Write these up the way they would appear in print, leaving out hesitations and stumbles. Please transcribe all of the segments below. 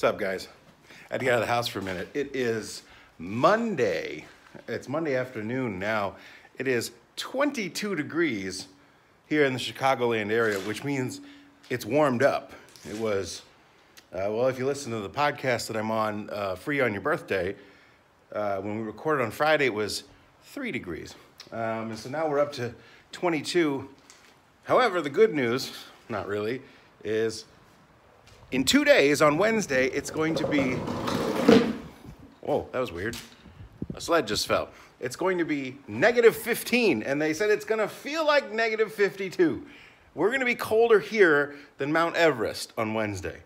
What's up, guys? I had to get out of the house for a minute. It is Monday. It's Monday afternoon now. It is 22 degrees here in the Chicagoland area, which means it's warmed up. It was, well, if you listen to the podcast that I'm on, Free on Your Birthday, when we recorded on Friday, it was 3 degrees. And so now we're up to 22. However, the good news, not really, is in 2 days, on Wednesday, it's going to be, whoa, that was weird. A sled just fell. It's going to be negative 15, and they said it's going to feel like negative 52. We're going to be colder here than Mount Everest on Wednesday,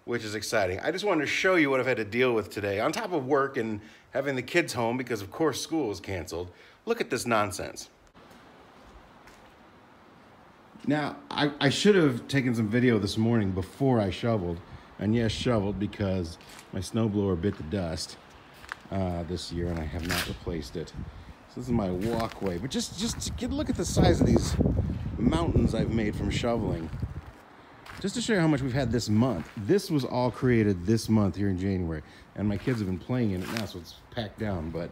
which is exciting. I just wanted to show you what I've had to deal with today. On top of work and having the kids home, because of course school is canceled, look at this nonsense. Now, I should have taken some video this morning before I shoveled. And yes, shoveled because my snowblower bit the dust this year and I have not replaced it. So this is my walkway. But just get a look at the size of these mountains I've made from shoveling. Just to show you how much we've had this month. This was all created this month here in January. And my kids have been playing in it now, so it's packed down. But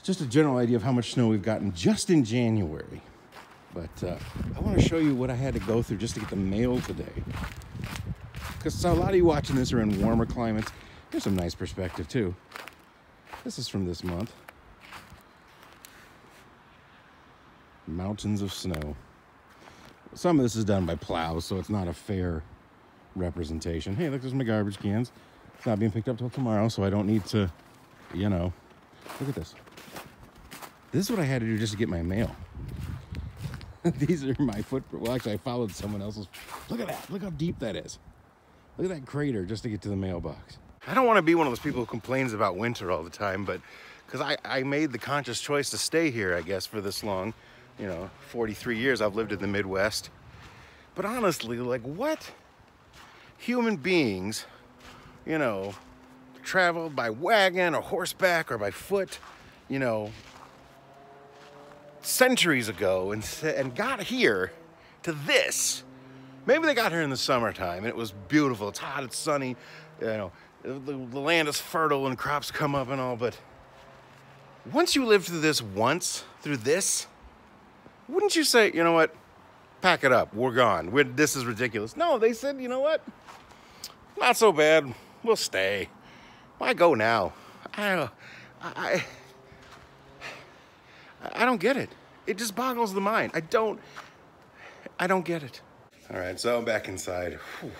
just a general idea of how much snow we've gotten just in January. But I want to show you what I had to go through just to get the mail today. Because a lot of you watching this are in warmer climates. Here's some nice perspective too. This is from this month. Mountains of snow. Some of this is done by plows, so it's not a fair representation. Hey, look, there's my garbage cans. It's not being picked up till tomorrow, so I don't need to, you know. Look at this. This is what I had to do just to get my mail. These are my footprints. Well, actually, I followed someone else's. Look at that. Look how deep that is. Look at that crater just to get to the mailbox. I don't want to be one of those people who complains about winter all the time, but because I made the conscious choice to stay here, I guess, for this long. You know, 43 years I've lived in the Midwest. But honestly, like, what human beings, you know, traveled by wagon or horseback or by foot, you know, centuries ago and got here to this. Maybe they got here in the summertime and it was beautiful. It's hot, it's sunny, you know, the land is fertile and crops come up and all, but once you live through this once, wouldn't you say, you know what, pack it up, we're gone, this is ridiculous. No, they said, you know what, not so bad, we'll stay. Why go now? I don't get it. It just boggles the mind. I don't get it. All right, so I'm back inside. Whew.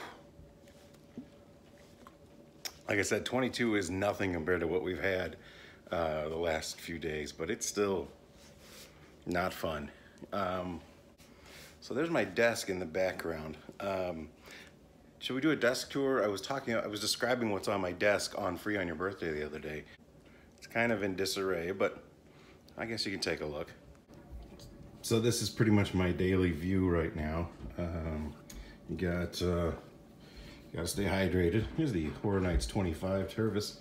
Like I said, 22 is nothing compared to what we've had the last few days, but it's still not fun. So there's my desk in the background. Should we do a desk tour? I was describing what's on my desk on Free on Your Birthday the other day. It's kind of in disarray, but I guess you can take a look. So this is pretty much my daily view right now. You gotta stay hydrated. Here's the Horror Nights 25 Tervis.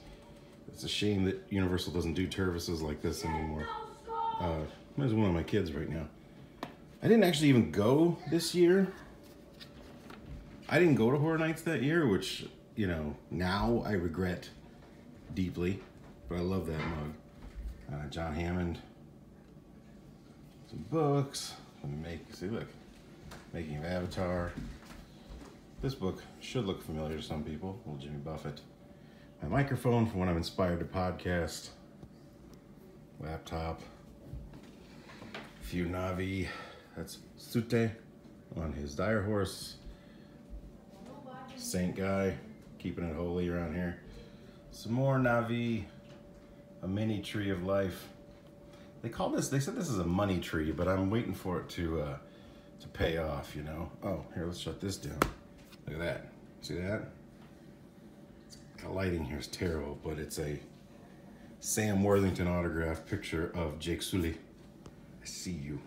It's a shame that Universal doesn't do Tervises like this anymore. There's one of my kids right now. I didn't actually even go this year. I didn't go to Horror Nights that year, which, you know, now I regret deeply. But I love that mug. John Hammond. Some books. See, look. Making of Avatar. This book should look familiar to some people. Old Jimmy Buffett. My microphone for when I'm inspired to podcast. Laptop. A few Navi. That's Sute on his dire horse. Saint guy. Keeping it holy around here. Some more Navi. A mini tree of life. They said this is a money tree, but I'm waiting for it to pay off, you know. Oh, here, let's shut this down. Look at that. See that? The lighting here is terrible, but it's a Sam Worthington autographed picture of Jake Sully. I see you.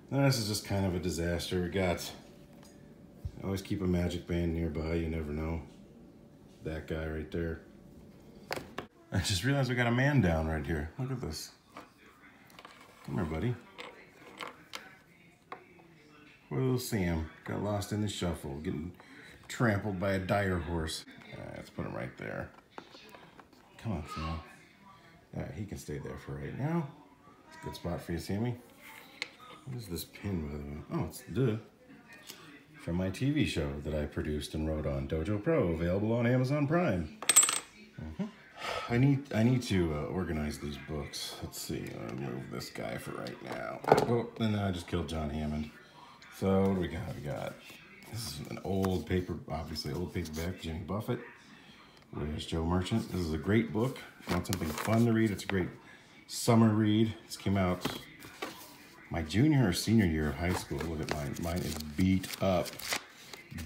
Now, this is just kind of a disaster. We got, always keep a magic band nearby, you never know. That guy right there. I just realized we got a man down right here. Look at this. Come here, buddy. Poor little Sam got lost in the shuffle, getting trampled by a dire horse. Let's put him right there. Come on, Sam. He can stay there for right now. It's a good spot for you, Sammy. What is this pin, by the way? Oh, it's from my TV show that I produced and wrote on, Dojo Pro, available on Amazon Prime. I need to organize these books. Let's see. I'll move this guy for right now. Oh, and then I just killed John Hammond. So what do we got? This is an old paper, obviously old paperback, Jimmy Buffett. Where's Joe Merchant? This is a great book. If you want something fun to read, it's a great summer read. This came out my junior or senior year of high school. Look at mine. Mine is beat up.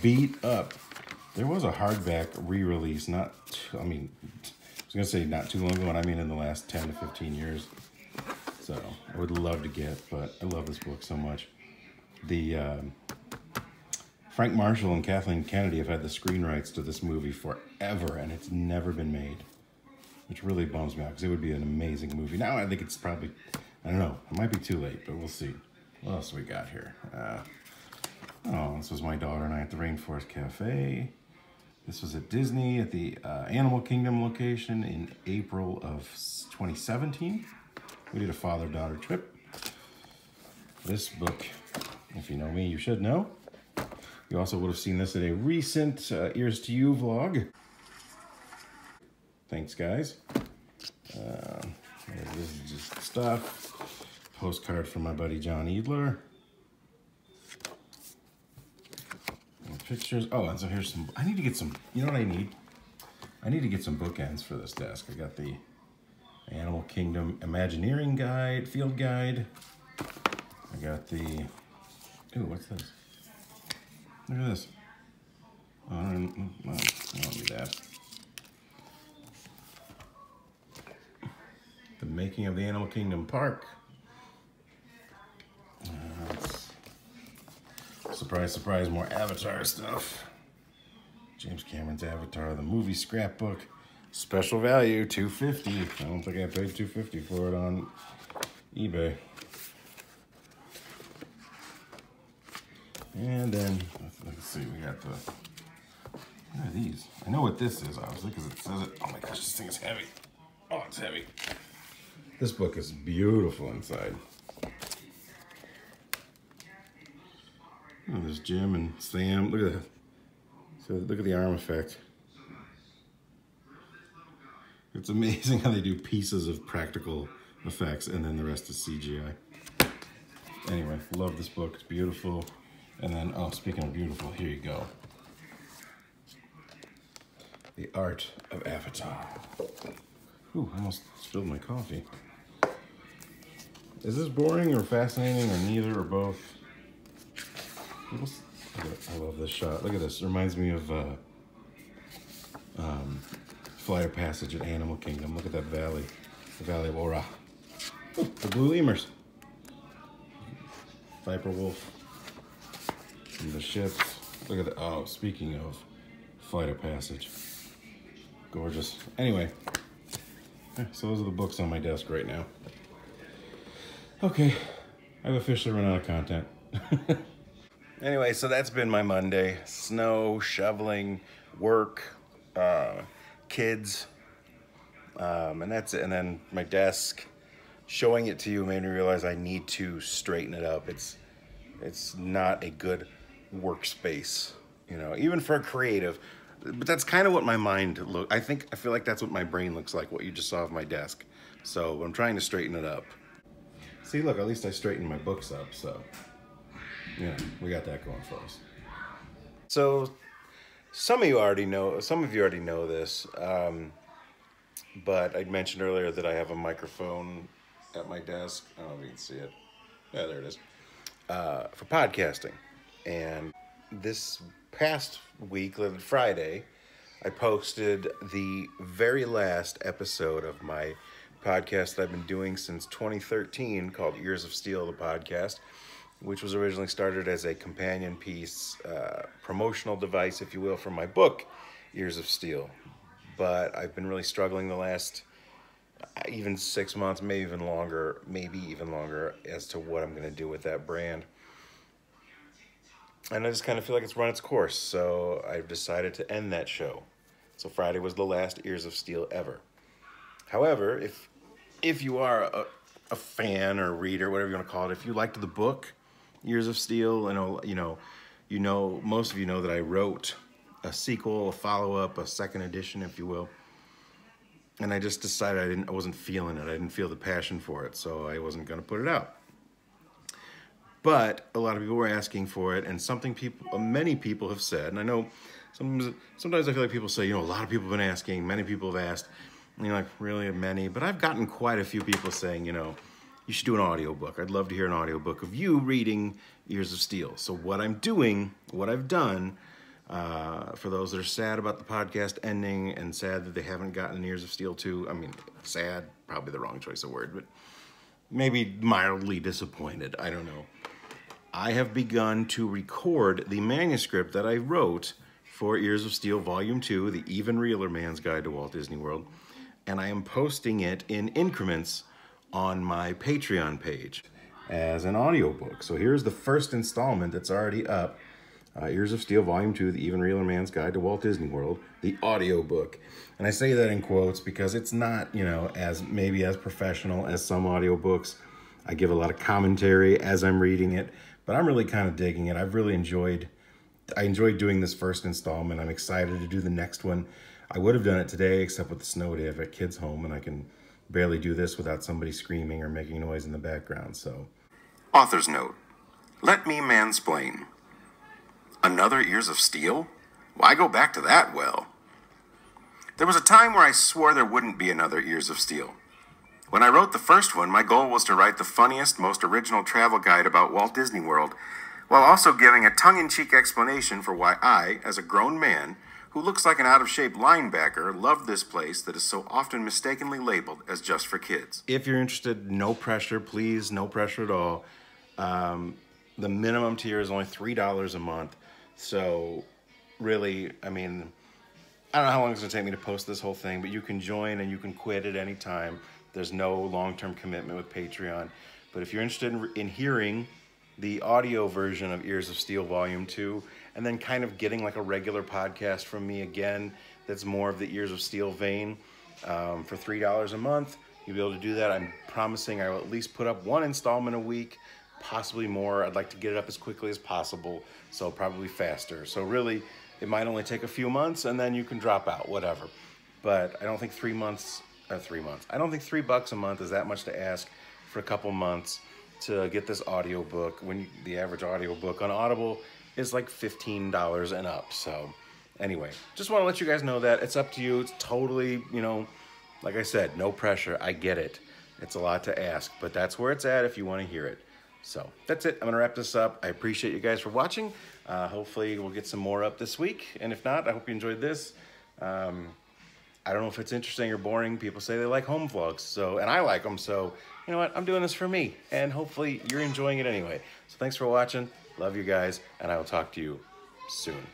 Beat up. There was a hardback re-release, I was going to say not too long ago, and I mean in the last 10 to 15 years. So I would love to get, but I love this book so much. The Frank Marshall and Kathleen Kennedy have had the screen rights to this movie forever, and it's never been made, which really bums me out because it would be an amazing movie. Now I think it's probably, I don't know, it might be too late, but we'll see. What else we got here? This was my daughter and I at the Rainforest Cafe. This was at Disney at the Animal Kingdom location in April of 2017. We did a father-daughter trip. This book, if you know me, you should know. You also would have seen this at a recent Ears to You vlog. Thanks, guys. This is just stuff. Postcard from my buddy John Eadler. And pictures. Oh, and so here's some. I need to get some. You know what I need? I need to get some bookends for this desk. I got the Animal Kingdom Imagineering Guide, Field Guide. I got the. Ooh, what's this? Look at this. Oh, I don't need that. The Making of the Animal Kingdom Park. Surprise, surprise, more Avatar stuff. James Cameron's Avatar, the movie scrapbook. Special value, $2.50. I don't think I paid $2.50 for it on eBay. And then, let's see, we got the, what are these? I know what this is, obviously, because it says it. Oh my gosh, this thing is heavy. Oh, it's heavy. This book is beautiful inside. Oh, there's Jim and Sam. Look at that. So look at the arm effect. It's amazing how they do pieces of practical effects and then the rest is CGI. Anyway, love this book. It's beautiful. And then, oh, speaking of beautiful, here you go. The Art of Avatar. Ooh, I almost spilled my coffee. Is this boring or fascinating or neither or both? I love this shot. Look at this. It reminds me of Flight of Passage at Animal Kingdom. Look at that valley. The Valley of Ora. Oh, the blue lemurs. Viper wolf. And the ships. Look at that. Oh, speaking of Flight of Passage. Gorgeous. Anyway. So those are the books on my desk right now. Okay. I've officially run out of content. Anyway, so that's been my Monday. Snow, shoveling, work, kids, and that's it. And then my desk. Showing it to you made me realize I need to straighten it up. It's not a good workspace, you know, even for a creative. But that's kind of what my mind I feel like that's what my brain looks like, what you just saw of my desk. So I'm trying to straighten it up. See, look, at least I straightened my books up, so yeah, we got that going for us. So some of you already know this, but I mentioned earlier that I have a microphone at my desk. I don't know if you can see it. Yeah, there it is. For podcasting. And this past week, Friday, I posted the very last episode of my podcast that I've been doing since 2013 called Ears of Steel, the podcast, which was originally started as a companion piece, promotional device, if you will, for my book, Ears of Steel. But I've been really struggling the last even 6 months, maybe even longer, as to what I'm going to do with that brand. And I just kind of feel like it's run its course, so I've decided to end that show. So Friday was the last Ears of Steel ever. However, if you are a fan or a reader, whatever you want to call it, if you liked the book Ears of Steel, most of you know that I wrote a sequel, a follow-up, a second edition, if you will. And I just decided I wasn't feeling it. I didn't feel the passion for it, so I wasn't going to put it out. But a lot of people were asking for it, and many people have said, and I know sometimes I feel like people say, a lot of people have been asking, many people have asked, and you're like, really many? But I've gotten quite a few people saying, you should do an audiobook. I'd love to hear an audiobook of you reading Ears of Steel. So what I've done, for those that are sad about the podcast ending and sad that they haven't gotten Ears of Steel 2, I mean, sad, probably the wrong choice of word, but maybe mildly disappointed, I don't know. I have begun to record the manuscript that I wrote for Ears of Steel Volume 2, The Even Realer Man's Guide to Walt Disney World, and I am posting it in increments on my Patreon page as an audiobook. So here's the first installment that's already up, Ears of Steel Volume 2, The Even Realer Man's Guide to Walt Disney World, the audiobook. And I say that in quotes because it's not, as professional as some audiobooks. I give a lot of commentary as I'm reading it, but I'm really kind of digging it. I enjoyed doing this first installment. I'm excited to do the next one. I would have done it today, except with the snow day. I've got kids home, and I can barely do this without somebody screaming or making noise in the background, so. Author's note. Let me mansplain. Another Ears of Steel? Why go back to that well? There was a time where I swore there wouldn't be another Ears of Steel. When I wrote the first one, my goal was to write the funniest, most original travel guide about Walt Disney World, while also giving a tongue-in-cheek explanation for why I, as a grown man, who looks like an out-of-shape linebacker, love this place that is so often mistakenly labeled as just for kids. If you're interested, no pressure, please, no pressure at all. The minimum tier is only $3 a month. So really, I mean, I don't know how long it's going to take me to post this whole thing, but you can join and you can quit at any time. There's no long-term commitment with Patreon. But if you're interested in hearing the audio version of Ears of Steel Volume 2, and then kind of getting like a regular podcast from me again that's more of the Ears of Steel vein, for $3 a month, you'll be able to do that. I'm promising I will at least put up one installment a week, possibly more. I'd like to get it up as quickly as possible, so probably faster. So really, it might only take a few months, and then you can drop out, whatever. But I don't think I don't think $3 a month is that much to ask for a couple months to get this audiobook, when the average audiobook on Audible is like $15 and up. So anyway, just want to let you guys know that it's up to you. It's totally, like I said, no pressure. I get it. It's a lot to ask, but that's where it's at if you want to hear it. So that's it. I'm going to wrap this up. I appreciate you guys for watching. Hopefully we'll get some more up this week. And if not, I hope you enjoyed this. I don't know if it's interesting or boring. People say they like home vlogs, and I like them, so you know what? I'm doing this for me, and hopefully you're enjoying it anyway. So thanks for watching. Love you guys, and I will talk to you soon.